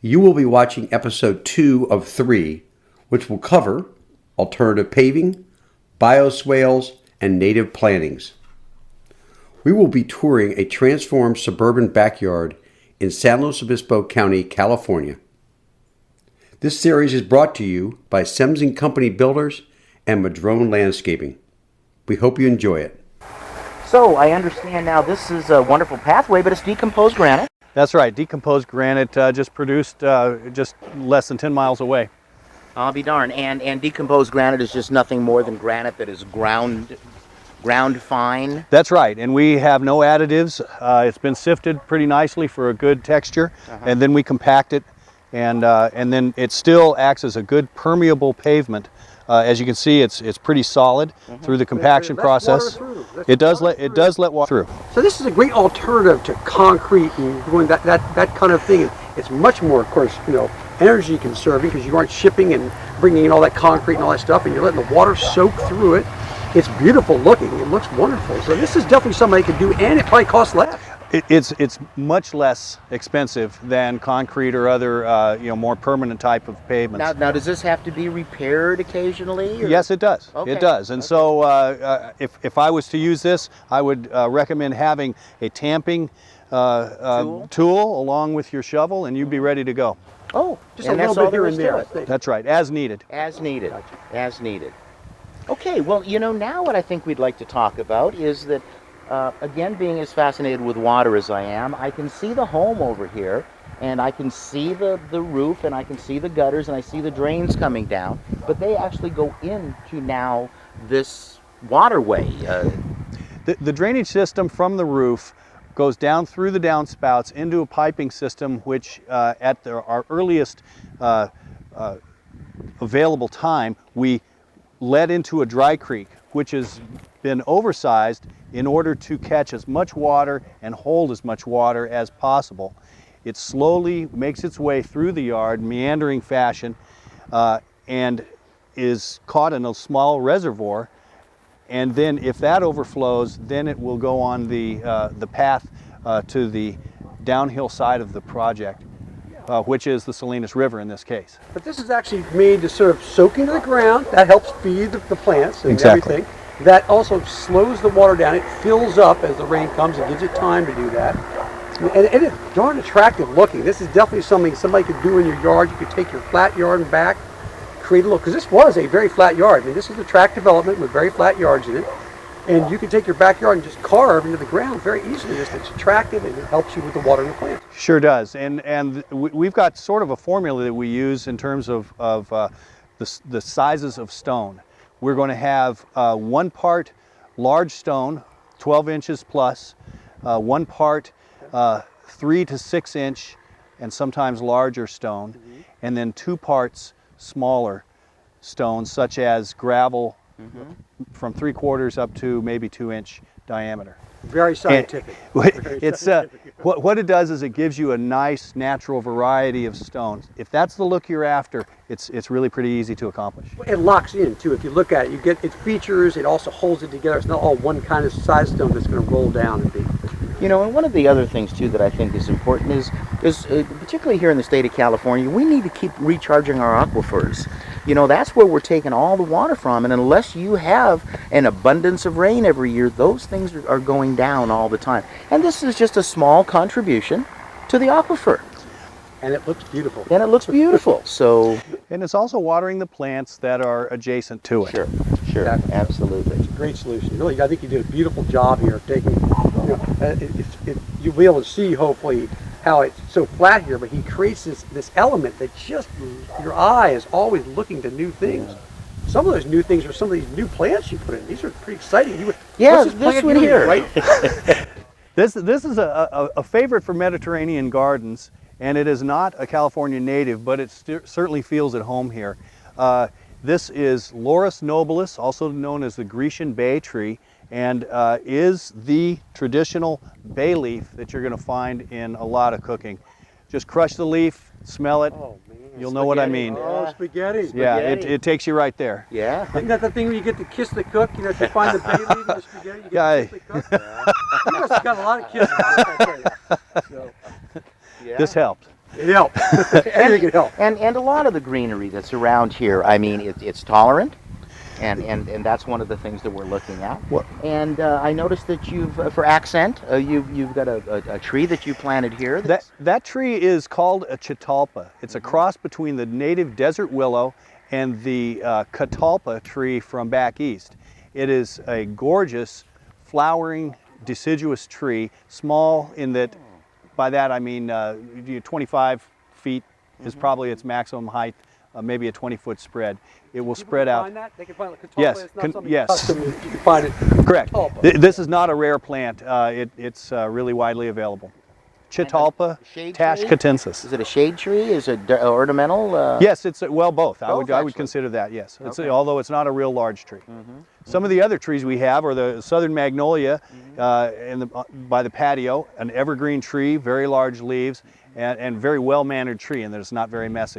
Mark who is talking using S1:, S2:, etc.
S1: You will be watching episode 2 of 3, which will cover alternative paving, bioswales, and native plantings. We will be touring a transformed suburban backyard in San Luis Obispo County, California. This series is brought to you by Semmes & Company Builders and Madrone Landscaping. We hope you enjoy it.
S2: So I understand now this is a wonderful pathway, but it's decomposed granite.
S3: That's right, decomposed granite just produced just less than 10 miles away.
S2: I'll be darned. And decomposed granite is just nothing more than granite that is ground fine.
S3: That's right, and we have no additives. It's been sifted pretty nicely for a good texture, and then we compact it, and then it still acts as a good permeable pavement. As you can see, it's pretty solid through the compaction process. It does let water through.
S4: So this is a great alternative to concrete and doing that kind of thing. It's much more, of course, energy conserving because you aren't shipping and bringing in all that concrete and all that stuff, and you're letting the water soak through it. It's beautiful looking. It looks wonderful. So this is definitely something you can do, and it probably costs less.
S3: It's much less expensive than concrete or other more permanent type of pavements.
S2: Now does this have to be repaired occasionally? Or?
S3: Yes, it does.
S2: Okay.
S3: It does. And so if I was to use this, I would recommend having a tamping tool along with your shovel, and you'd be ready to go.
S2: Oh,
S4: just a little bit here and there.
S3: That's right, as needed.
S2: As needed.
S4: Gotcha.
S2: As needed. Okay, well, now what I think we'd like to talk about is that, again, being as fascinated with water as I am, I can see the home over here, and I can see the roof, and I can see the gutters, and I see the drains coming down, but they actually go into now this waterway.
S3: The drainage system from the roof goes down through the downspouts into a piping system which at our earliest available time we led into a dry creek, which has been oversized in order to catch as much water and hold as much water as possible. It slowly makes its way through the yard, meandering fashion, and is caught in a small reservoir. And then if that overflows, then it will go on the path to the downhill side of the project, which is the Salinas River in this case.
S4: But this is actually made to sort of soak into the ground. That helps feed the plants and everything. That also slows the water down. It fills up as the rain comes and gives it time to do that. And it's darn attractive looking. This is definitely something somebody could do in your yard. You could take your flat yard and back, create a little, because this was a very flat yard. I mean, this is a tract development with very flat yards in it. And you can take your backyard and just carve into the ground very easily. It's attractive and it helps you with the water in the plant.
S3: Sure does. And we've got sort of a formula that we use in terms of the sizes of stone. We're going to have 1 part large stone, 12 inches plus, 1 part 3 to 6 inch and sometimes larger stone, and then 2 parts smaller stones such as gravel from 3/4 up to maybe 2-inch diameter.
S4: Very scientific.
S3: It's what it does is it gives you a nice natural variety of stones. If that's the look you're after, it's really pretty easy to accomplish.
S4: It locks in too. If you look at it, you get its features. It also holds it together. It's not all one kind of size stone that's going to roll down and be.
S2: And one of the other things too that I think is important is particularly here in the state of California, we need to keep recharging our aquifers. That's where we're taking all the water from, and unless you have an abundance of rain every year, those things are going down all the time. And this is just a small contribution to the aquifer.
S4: And it looks beautiful.
S2: So.
S3: And it's also watering the plants that are adjacent to it.
S2: Sure, absolutely.
S4: It's a great solution. Really, I think you did a beautiful job here of taking, you'll be able to see hopefully how it's so flat here, but he creates this element that just, your eye is always looking to new things. Some of those new things are some of these new plants you put in. These are pretty exciting.
S2: This one here.
S4: Right?
S3: This is a favorite for Mediterranean gardens, and it is not a California native, but it certainly feels at home here. This is Laurus nobilis, also known as the Grecian bay tree, and is the traditional bay leaf that you're going to find in a lot of cooking. Just crush the leaf, smell it, you'll know what I mean.
S4: Oh, spaghetti.
S3: Yeah, it takes you right there.
S2: Yeah.
S4: Isn't that the thing where you get to kiss the cook? If you find the bay leaf in the spaghetti, you get to kiss the cook? Yeah. You must have got a lot of kisses.
S3: This helped.
S4: It helps. Anything can help.
S2: And a lot of the greenery that's around here, I mean, it's tolerant, and that's one of the things that we're looking at.
S3: What?
S2: And I noticed that for accent, you've got a tree that you planted here.
S3: That tree is called a catalpa. It's a cross between the native desert willow and the catalpa tree from back east. It is a gorgeous, flowering, deciduous tree, small in that, by that I mean 25 feet is probably its maximum height, maybe a 20-foot spread. It will spread out.
S4: Find that? They can find it.
S3: Yes,
S4: It's not something
S3: yes.
S4: custom. You can find it.
S3: Correct.
S4: Catalpa.
S3: This is not a rare plant. It's really widely available. Catalpa
S2: shade tree?
S3: tashcatensis.
S2: Is it a shade tree? Is it ornamental?
S3: Yes, it's well both. I would
S2: actually.
S3: consider that. Yes,
S2: Okay.
S3: although it's not a real large tree. Some of the other trees we have are the southern magnolia by the patio, an evergreen tree, very large leaves, and very well mannered tree, and that it's not very messy.